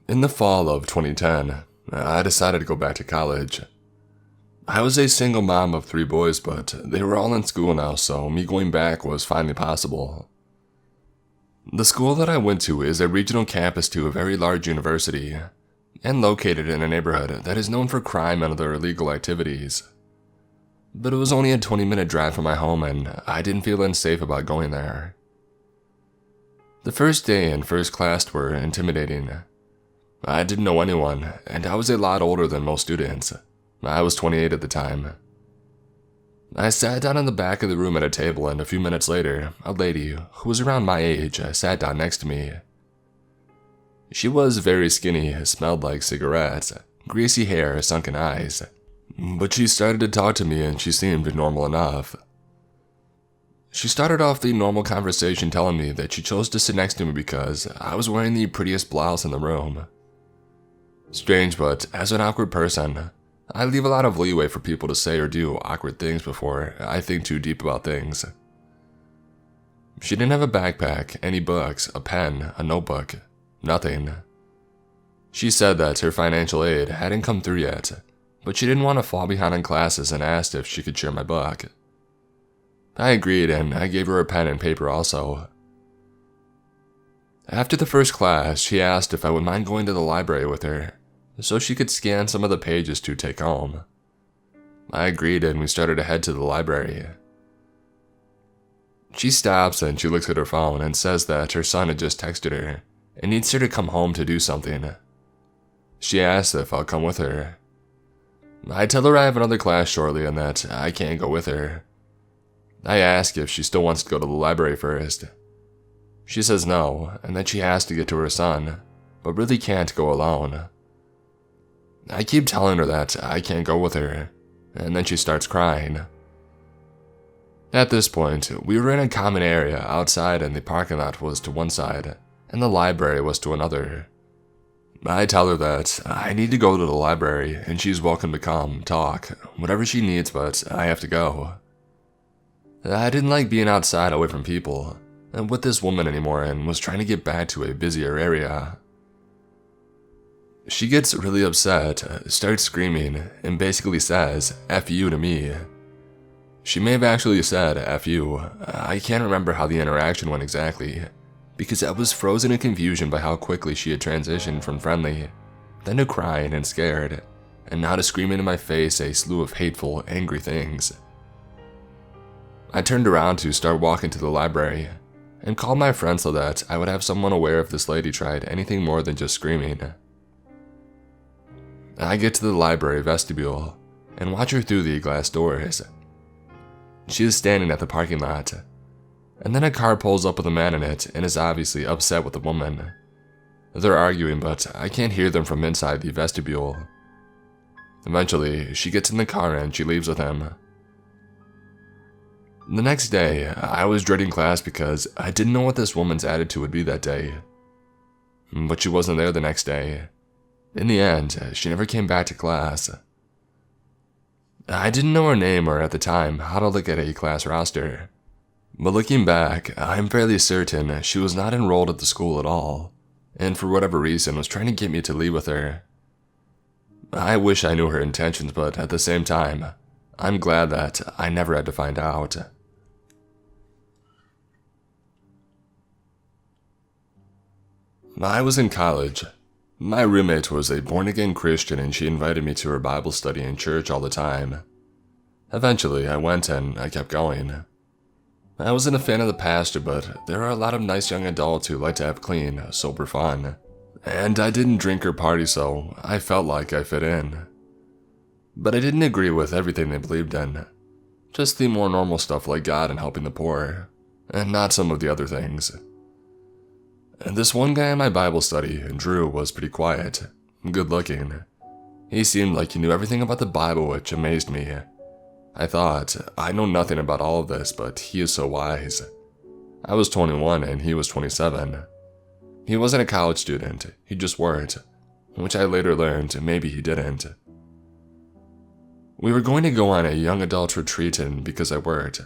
In the fall of 2010, I decided to go back to college. I was a single mom of 3 boys, but they were all in school now, so me going back was finally possible. The school that I went to is a regional campus to a very large university, and located in a neighborhood that is known for crime and other illegal activities. But it was only a 20-minute drive from my home, and I didn't feel unsafe about going there. The first day and first class were intimidating. I didn't know anyone, and I was a lot older than most students. I was 28 at the time. I sat down in the back of the room at a table, and a few minutes later, a lady, who was around my age, sat down next to me. She was very skinny, smelled like cigarettes, greasy hair, sunken eyes. But she started to talk to me and she seemed normal enough. She started off the normal conversation telling me that she chose to sit next to me because I was wearing the prettiest blouse in the room. Strange, but as an awkward person, I leave a lot of leeway for people to say or do awkward things before I think too deep about things. She didn't have a backpack, any books, a pen, a notebook, nothing. She said that her financial aid hadn't come through yet, but she didn't want to fall behind in classes and asked if she could share my book. I agreed, and I gave her a pen and paper also. After the first class, she asked if I would mind going to the library with her, so she could scan some of the pages to take home. I agreed, and we started to head to the library. She stops and she looks at her phone and says that her son had just texted her and needs her to come home to do something. She asks if I'll come with her. I tell her I have another class shortly and that I can't go with her. I ask if she still wants to go to the library first. She says no, and that she has to get to her son, but really can't go alone. I keep telling her that I can't go with her, and then she starts crying. At this point, we were in a common area outside, and the parking lot was to one side, and the library was to another. I tell her that I need to go to the library, and she's welcome to come, talk, whatever she needs, but I have to go. I didn't like being outside away from people, and with this woman anymore, and was trying to get back to a busier area. She gets really upset, starts screaming, and basically says, "F you" to me. She may have actually said, "F you." I can't remember how the interaction went exactly, because I was frozen in confusion by how quickly she had transitioned from friendly, then to crying and scared, and now to screaming in my face a slew of hateful, angry things. I turned around to start walking to the library, and called my friend so that I would have someone aware if this lady tried anything more than just screaming. I get to the library vestibule, and watch her through the glass doors. She is standing at the parking lot, and then a car pulls up with a man in it and is obviously upset with the woman. They're arguing, but I can't hear them from inside the vestibule. Eventually, she gets in the car and she leaves with him. The next day, I was dreading class because I didn't know what this woman's attitude would be that day. But she wasn't there the next day. In the end, she never came back to class. I didn't know her name or at the time how to look at a class roster. But looking back, I'm fairly certain she was not enrolled at the school at all, and for whatever reason was trying to get me to leave with her. I wish I knew her intentions, but at the same time, I'm glad that I never had to find out. I was in college. My roommate was a born-again Christian and she invited me to her Bible study in church all the time. Eventually, I went and I kept going. I wasn't a fan of the pastor, but there are a lot of nice young adults who like to have clean, sober fun. And I didn't drink or party, so I felt like I fit in. But I didn't agree with everything they believed in. Just the more normal stuff like God and helping the poor, and not some of the other things. And this one guy in my Bible study, Drew, was pretty quiet, good looking. He seemed like he knew everything about the Bible, which amazed me. I thought, I know nothing about all of this, but he is so wise. I was 21 and he was 27. He wasn't a college student, he just worked, which I later learned maybe he didn't. We were going to go on a young adult retreat, and because I worked,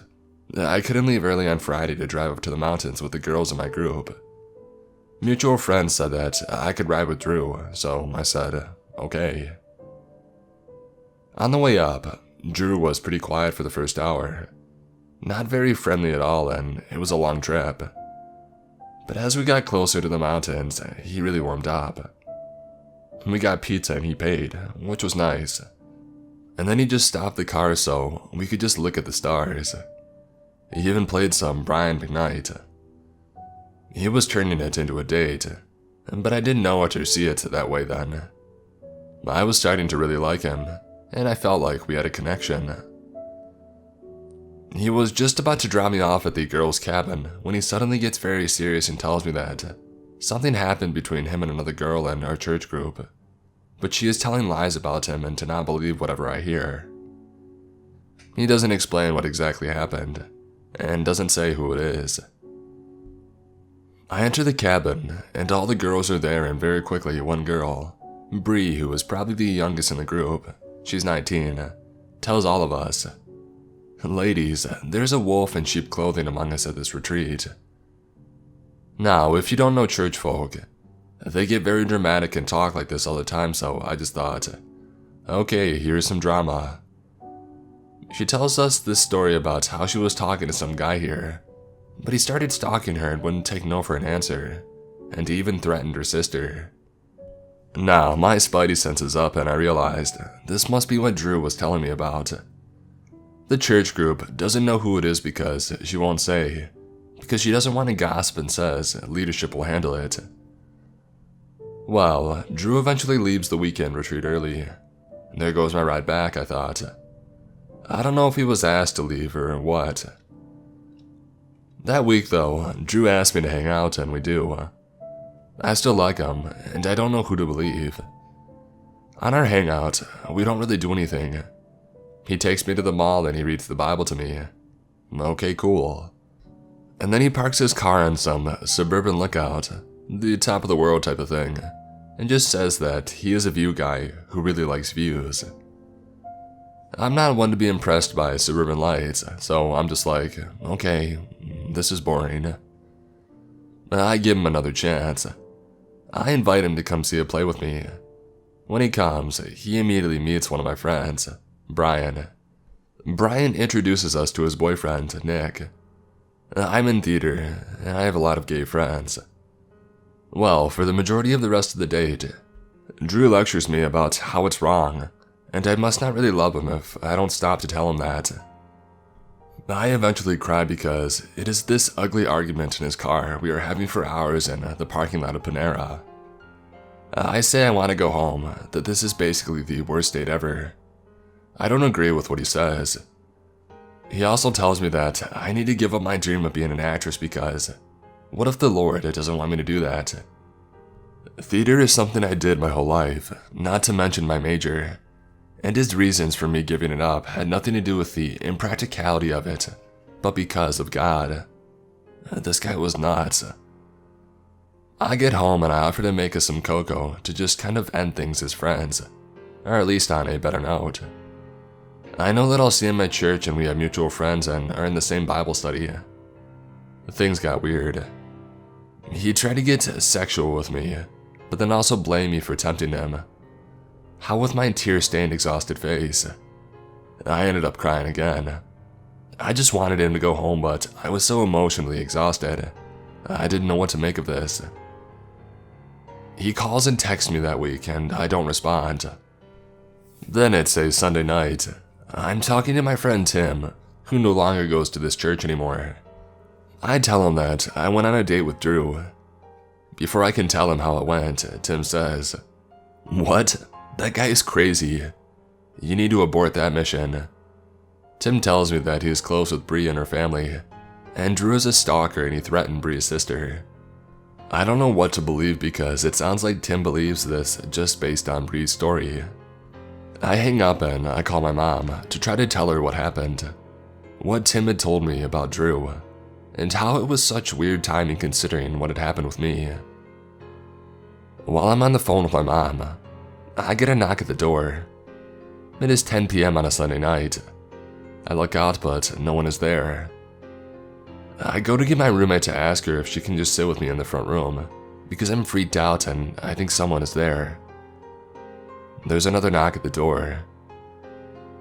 I couldn't leave early on Friday to drive up to the mountains with the girls in my group. Mutual friends said that I could ride with Drew, so I said, okay. On the way up, Drew was pretty quiet for the first hour. Not very friendly at all, and it was a long trip. But as we got closer to the mountains, he really warmed up. We got pizza and he paid, which was nice. And then he just stopped the car so we could just look at the stars. He even played some Brian McKnight. He was turning it into a date, but I didn't know what to see it that way then. I was starting to really like him, and I felt like we had a connection. He was just about to drop me off at the girls' cabin when he suddenly gets very serious and tells me that something happened between him and another girl in our church group, but she is telling lies about him and to not believe whatever I hear. He doesn't explain what exactly happened, and doesn't say who it is. I enter the cabin, and all the girls are there, and very quickly one girl, Bree, who is probably the youngest in the group, she's 19, tells all of us, "Ladies, there's a wolf in sheep clothing among us at this retreat." Now, if you don't know church folk, they get very dramatic and talk like this all the time, so I just thought, okay, here's some drama. She tells us this story about how she was talking to some guy here, but he started stalking her and wouldn't take no for an answer, and he even threatened her sister. Now, my spidey sense is up and I realized this must be what Drew was telling me about. The church group doesn't know who it is because she won't say, because she doesn't want to gossip and says leadership will handle it. Well, Drew eventually leaves the weekend retreat early. There goes my ride back, I thought. I don't know if he was asked to leave or what. That week though, Drew asked me to hang out and we do. I still like him, and I don't know who to believe. On our hangout, we don't really do anything. He takes me to the mall and he reads the Bible to me. Okay, cool. And then he parks his car on some suburban lookout, the top of the world type of thing, and just says that he is a view guy who really likes views. I'm not one to be impressed by suburban lights, so I'm just like, okay, this is boring. I give him another chance. I invite him to come see a play with me. When he comes, he immediately meets one of my friends, Brian. Brian introduces us to his boyfriend, Nick. I'm in theater, and I have a lot of gay friends. Well, for the majority of the rest of the date, Drew lectures me about how it's wrong, and I must not really love him if I don't stop to tell him that. I eventually cry because it is this ugly argument in his car we are having for hours in the parking lot of Panera. I say I want to go home, that this is basically the worst date ever. I don't agree with what he says. He also tells me that I need to give up my dream of being an actress because what if the Lord doesn't want me to do that? Theater is something I did my whole life, not to mention my major, and his reasons for me giving it up had nothing to do with the impracticality of it, but because of God. This guy was nuts. I get home and I offer to make us some cocoa to just kind of end things as friends, or at least on a better note. I know that I'll see him at church and we have mutual friends and are in the same Bible study. Things got weird. He tried to get sexual with me, but then also blamed me for tempting him. How with my tear-stained, exhausted face? I ended up crying again. I just wanted him to go home, but I was so emotionally exhausted. I didn't know what to make of this. He calls and texts me that week, and I don't respond. Then it's a Sunday night. I'm talking to my friend Tim, who no longer goes to this church anymore. I tell him that I went on a date with Drew. Before I can tell him how it went, Tim says, "What? That guy is crazy. You need to abort that mission." Tim tells me that he is close with Bree and her family, and Drew is a stalker and he threatened Bree's sister. I don't know what to believe because it sounds like Tim believes this just based on Bree's story. I hang up and I call my mom to try to tell her what happened, what Tim had told me about Drew, and how it was such weird timing considering what had happened with me. While I'm on the phone with my mom, I get a knock at the door. It is 10 p.m. on a Sunday night. I look out, but no one is there. I go to get my roommate to ask her if she can just sit with me in the front room, because I'm freaked out and I think someone is there. There's another knock at the door.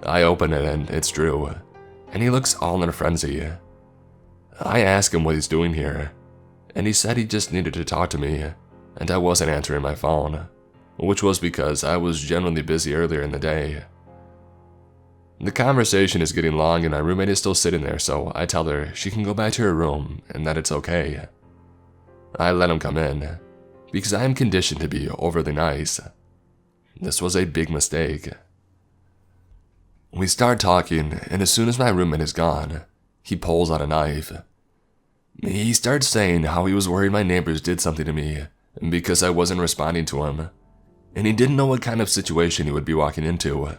I open it and it's Drew, and he looks all in a frenzy. I ask him what he's doing here, and he said he just needed to talk to me, and I wasn't answering my phone, which was because I was generally busy earlier in the day. The conversation is getting long and my roommate is still sitting there, so I tell her she can go back to her room and that it's okay. I let him come in, because I am conditioned to be overly nice. This was a big mistake. We start talking, and as soon as my roommate is gone, he pulls out a knife. He starts saying how he was worried my neighbors did something to me because I wasn't responding to him, and he didn't know what kind of situation he would be walking into.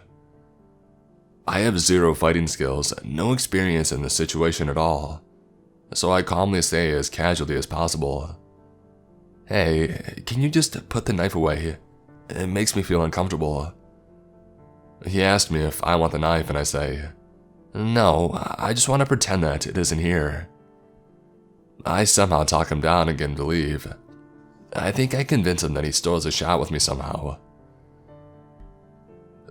I have zero fighting skills, no experience in this situation at all, so I calmly say as casually as possible, "Hey, can you just put the knife away? It makes me feel uncomfortable." He asked me if I want the knife, and I say, "No, I just want to pretend that it isn't here." I somehow talk him down and get him to leave. I think I convince him that he still has a shot with me somehow.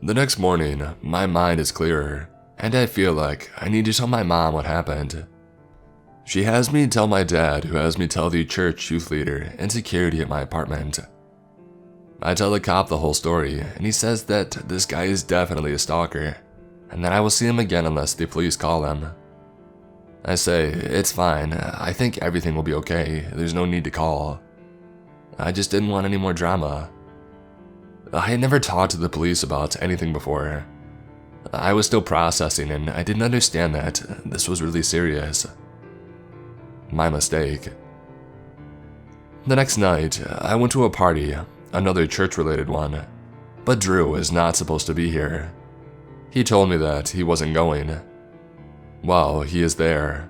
The next morning, my mind is clearer, and I feel like I need to tell my mom what happened. She has me tell my dad, who has me tell the church youth leader and security at my apartment. I tell the cop the whole story, and he says that this guy is definitely a stalker, and that I will see him again unless the police call him. I say, "It's fine, I think everything will be okay, there's no need to call." I just didn't want any more drama. I had never talked to the police about anything before. I was still processing and I didn't understand that this was really serious. My mistake. The next night, I went to a party, another church-related one, but Drew is not supposed to be here. He told me that he wasn't going. Well, he is there.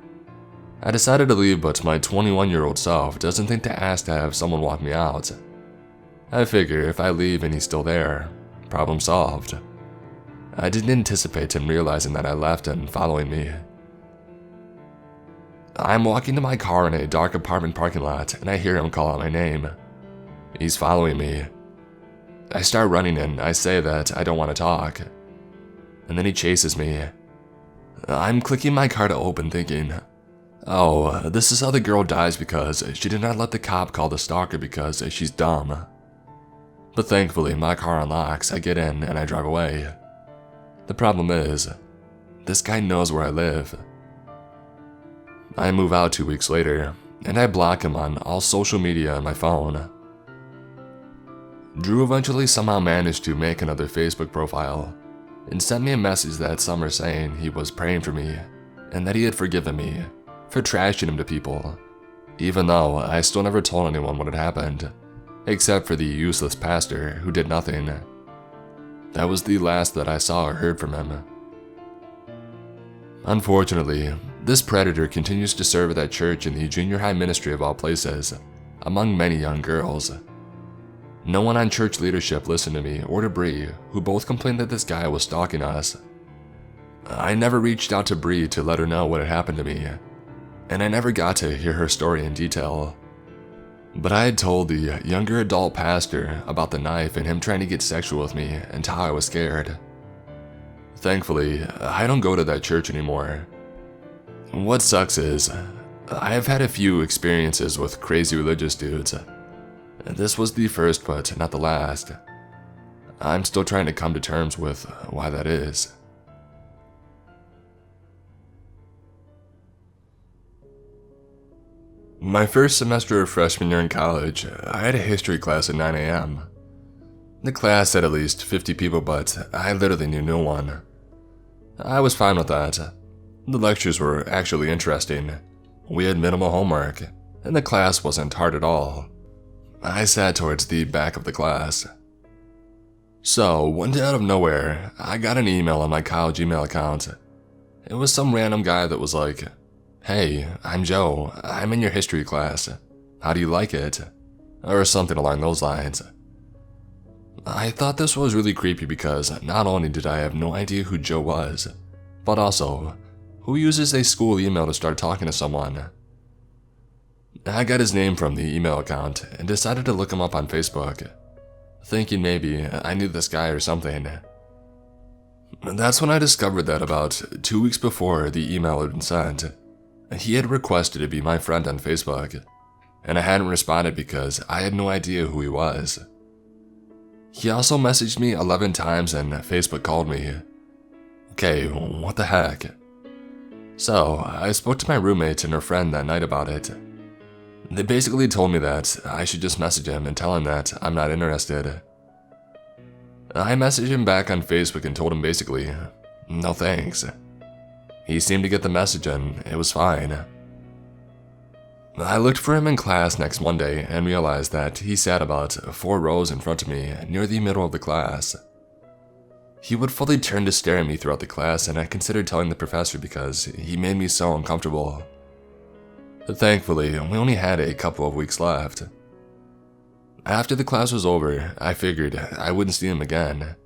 I decided to leave, but my 21-year-old self doesn't think to ask to have someone walk me out. I figure if I leave and he's still there, problem solved. I didn't anticipate him realizing that I left and following me. I'm walking to my car in a dark apartment parking lot and I hear him call out my name. He's following me. I start running and I say that I don't want to talk. And then he chases me. I'm clicking my car to open thinking, oh, this is how the girl dies because she did not let the cop call the stalker because she's dumb. But thankfully, my car unlocks, I get in, and I drive away. The problem is, this guy knows where I live. I move out 2 weeks later, and I block him on all social media on my phone. Drew eventually somehow managed to make another Facebook profile, and sent me a message that summer saying he was praying for me, and that he had forgiven me for trashing him to people, even though I still never told anyone what had happened, except for the useless pastor who did nothing. That was the last that I saw or heard from him. Unfortunately, this predator continues to serve at that church in the junior high ministry of all places, among many young girls. No one on church leadership listened to me or to Bree, who both complained that this guy was stalking us. I never reached out to Bree to let her know what had happened to me, and I never got to hear her story in detail. But I had told the younger adult pastor about the knife and him trying to get sexual with me and how I was scared. Thankfully, I don't go to that church anymore. What sucks is, I have had a few experiences with crazy religious dudes. This was the first but not the last. I'm still trying to come to terms with why that is. My first semester of freshman year in college, I had a history class at 9 a.m. The class had at least 50 people, but I literally knew no one. I was fine with that. The lectures were actually interesting. We had minimal homework, and the class wasn't hard at all. I sat towards the back of the class. So, one day out of nowhere, I got an email on my college email account. It was some random guy that was like, "Hey, I'm Joe. I'm in your history class. How do you like it?" Or something along those lines. I thought this was really creepy because not only did I have no idea who Joe was, but also, who uses a school email to start talking to someone? I got his name from the email account and decided to look him up on Facebook, thinking maybe I knew this guy or something. That's when I discovered that about 2 weeks before the email had been sent, he had requested to be my friend on Facebook, and I hadn't responded because I had no idea who he was. He also messaged me 11 times and Facebook called me. Okay, what the heck? So, I spoke to my roommate and her friend that night about it. They basically told me that I should just message him and tell him that I'm not interested. I messaged him back on Facebook and told him basically, no thanks. He seemed to get the message and it was fine. I looked for him in class next Monday and realized that he sat about 4 rows in front of me near the middle of the class. He would fully turn to stare at me throughout the class, and I considered telling the professor because he made me so uncomfortable. Thankfully, we only had a couple of weeks left. After the class was over, I figured I wouldn't see him again.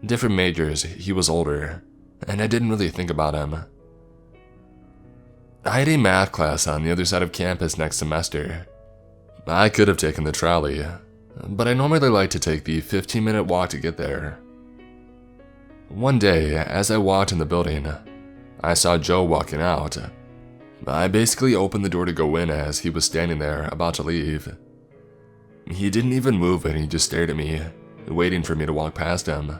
Different majors, he was older, and I didn't really think about him. I had a math class on the other side of campus next semester. I could have taken the trolley, but I normally like to take the 15-minute walk to get there. One day, as I walked in the building, I saw Joe walking out. I basically opened the door to go in as he was standing there about to leave. He didn't even move and he just stared at me, waiting for me to walk past him.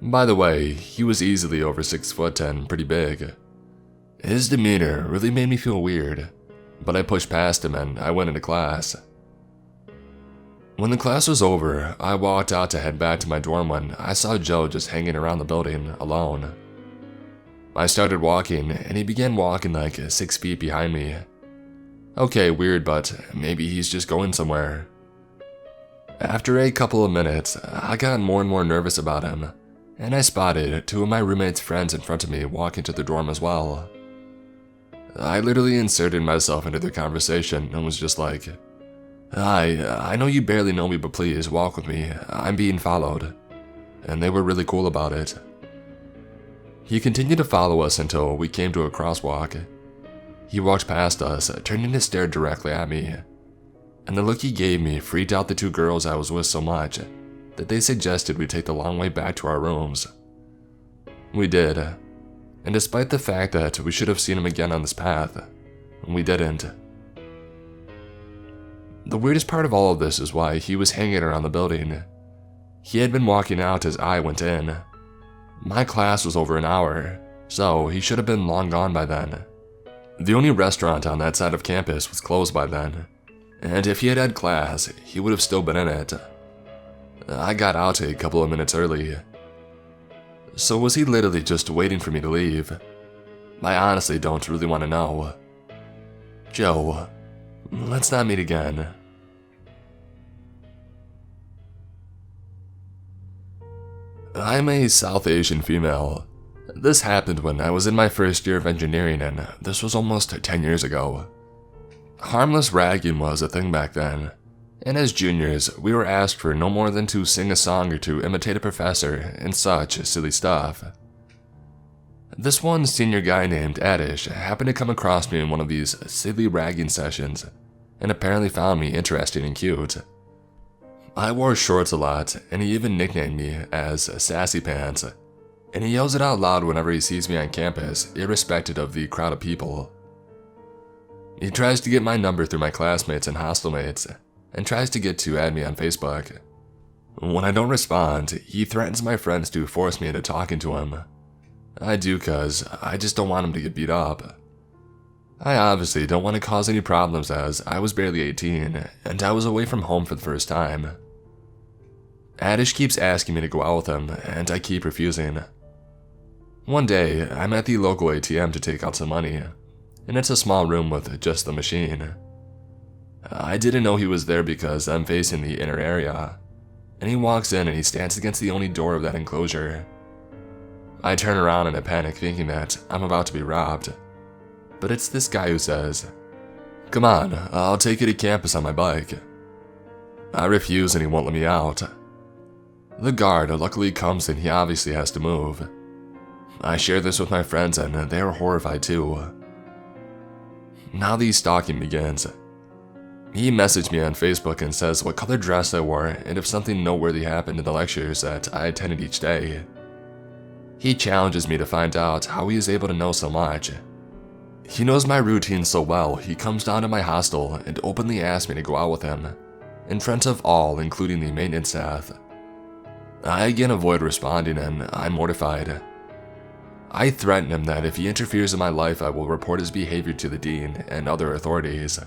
By the way, he was easily over 6 foot and pretty big. His demeanor really made me feel weird, but I pushed past him and I went into class. When the class was over, I walked out to head back to my dorm when I saw Joe just hanging around the building alone. I started walking and he began walking like 6 feet behind me. Okay, weird, but maybe he's just going somewhere. After a couple of minutes, I got more and more nervous about him, and I spotted 2 of my roommate's friends in front of me walking to the dorm as well. I literally inserted myself into their conversation and was just like, "Hi, I know you barely know me, but please walk with me. I'm being followed." And they were really cool about it. He continued to follow us until we came to a crosswalk. He walked past us, turning to stare directly at me. And the look he gave me freaked out the 2 girls I was with so much that they suggested we take the long way back to our rooms. We did, and despite the fact that we should have seen him again on this path, we didn't. The weirdest part of all of this is why he was hanging around the building. He had been walking out as I went in. My class was over an hour, so he should have been long gone by then. The only restaurant on that side of campus was closed by then, and if he had had class, he would have still been in it. I got out a couple of minutes early. So was he literally just waiting for me to leave? I honestly don't really want to know. Joe, let's not meet again. I'm a South Asian female. This happened when I was in my first year of engineering, and this was almost 10 years ago. Harmless ragging was a thing back then, and as juniors, we were asked for no more than to sing a song or to imitate a professor and such silly stuff. This one senior guy named Adish happened to come across me in one of these silly ragging sessions, and apparently found me interesting and cute. I wore shorts a lot, and he even nicknamed me as Sassy Pants, and he yells it out loud whenever he sees me on campus, irrespective of the crowd of people. He tries to get my number through my classmates and hostel mates, and tries to add me on Facebook. When I don't respond, he threatens my friends to force me into talking to him. I do cause I just don't want him to get beat up. I obviously don't want to cause any problems as I was barely 18, and I was away from home for the first time. Adish keeps asking me to go out with him, and I keep refusing. One day, I'm at the local ATM to take out some money, and it's a small room with just the machine. I didn't know he was there because I'm facing the inner area, and he walks in and he stands against the only door of that enclosure. I turn around in a panic thinking that I'm about to be robbed, but it's this guy who says, "Come on, I'll take you to campus on my bike." I refuse and he won't let me out. The guard luckily comes and he obviously has to move. I share this with my friends and they are horrified too. Now the stalking begins, He messaged me on Facebook and says what color dress I wore and if something noteworthy happened in the lectures that I attended each day. He challenges me to find out how he is able to know so much. He knows my routine so well, he comes down to my hostel and openly asks me to go out with him, in front of all, including the maintenance staff. I again avoid responding and I'm mortified. I threaten him that if he interferes in my life, I will report his behavior to the dean and other authorities.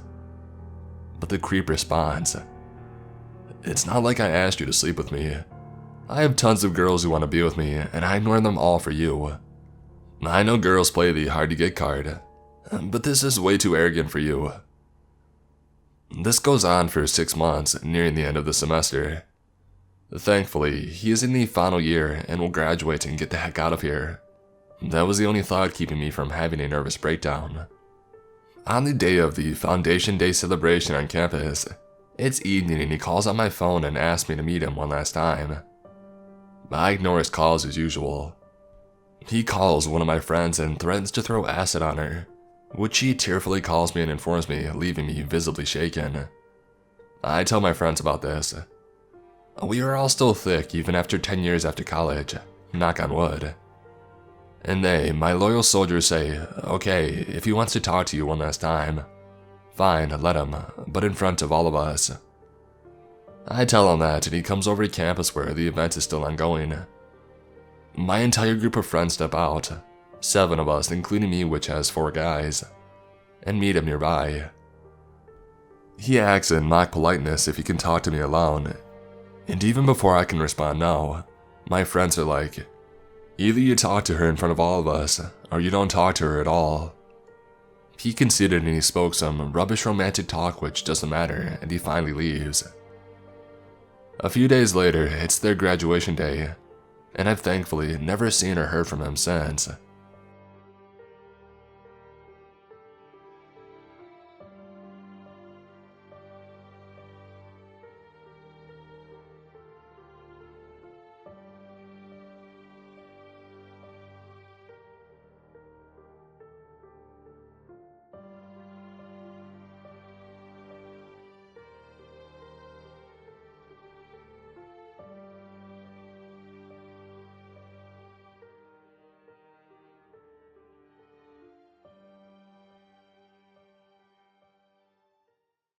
But the creep responds, "It's not like I asked you to sleep with me. I have tons of girls who want to be with me, and I ignore them all for you. I know girls play the hard-to-get card, but this is way too arrogant for you." This goes on for 6 months, nearing the end of the semester. Thankfully, he is in the final year and will graduate and get the heck out of here. That was the only thought keeping me from having a nervous breakdown. On the day of the Foundation Day celebration on campus, it's evening and he calls on my phone and asks me to meet him one last time. I ignore his calls as usual. He calls one of my friends and threatens to throw acid on her, which she tearfully calls me and informs me, leaving me visibly shaken. I tell my friends about this. We are all still thick even after 10 years after college, knock on wood. And they, my loyal soldiers, say, okay, if he wants to talk to you one last time, fine, let him, but in front of all of us. I tell him that and he comes over to campus where the event is still ongoing. My entire group of friends step out, 7 of us including me, which has 4 guys, and meet him nearby. He asks in mock politeness if he can talk to me alone, and even before I can respond no, my friends are like, either you talk to her in front of all of us, or you don't talk to her at all. He considered and he spoke some rubbish romantic talk which doesn't matter, and he finally leaves. A few days later, it's their graduation day, and I've thankfully never seen or heard from him since.